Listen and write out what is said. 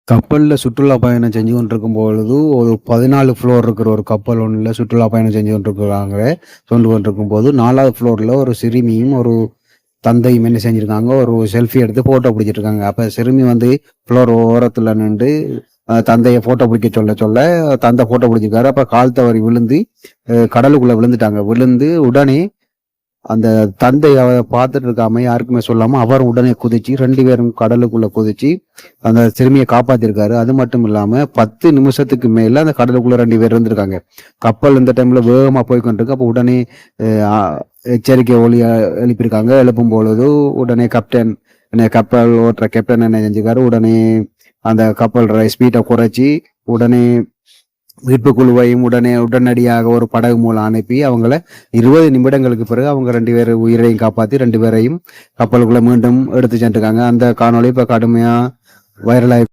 கப்பல்ல சுற்றுலா பயணம் செஞ்சு கொண்டிருக்கும் பொழுது, ஒரு 14 ஃப்ளோர் இருக்கிற ஒரு கப்பல் ஒண்ணுல சுற்றுலா பயணம் செஞ்சு கொண்டிருக்கிறாங்க. சென்று கொண்டிருக்கும்போது 4வது ஃப்ளோர்ல ஒரு சிறுமியும், ஒரு தந்தையும் என்ன செஞ்சிருக்காங்க, ஒரு செல்ஃபி எடுத்து ஃபோட்டோ புடிச்சிட்டு இருக்காங்க. அப்ப சிறுமி வந்து ஃப்ளோர் ஓரத்துல நின்டு தந்தைய ஃபோட்டோ புடிக்க சொல்ல சொல்ல, தந்தை ஃபோட்டோ புடிச்சிருக்காரு. அப்ப கால் தவறி விழுந்து கடலுக்குள்ள விழுந்துட்டாங்க. விழுந்து உடனே அந்த தந்தை பார்த்துட்டு இருக்காம யாருக்குமே சொல்லாம அவர் உடனே குதிச்சு 2 பேரும் கடலுக்குள்ள குதிச்சு அந்த சிறுமியை காப்பாத்திருக்காரு. அது மட்டும் இல்லாம 10 நிமிஷத்துக்கு மேல அந்த கடலுக்குள்ள 2 பேர் இருந்திருக்காங்க. கப்பல் இந்த டைம்ல வேகமா போய் கொண்டிருக்கு. அப்ப உடனே எச்சரிக்கை ஒலிய எழுப்பியிருக்காங்க. எழுப்பும் பொழுது உடனே கப்பல் ஓட்டுற கேப்டன் என்ன செஞ்சுக்காரு, உடனே அந்த கப்பல் ஸ்பீட்டை குறைச்சி உடனே மீட்பு குழுவையும் உடனடியாக ஒரு படகு மூலம் அனுப்பி அவங்கள 20 நிமிடங்களுக்கு பிறகு அவங்க 2 பேர் உயிரையும் காப்பாத்தி 2 பேரையும் கப்பலுக்குள்ள மீண்டும் எடுத்து சென்றிருக்காங்க. அந்த காணொளி இப்ப கடுமையா வைரலாகி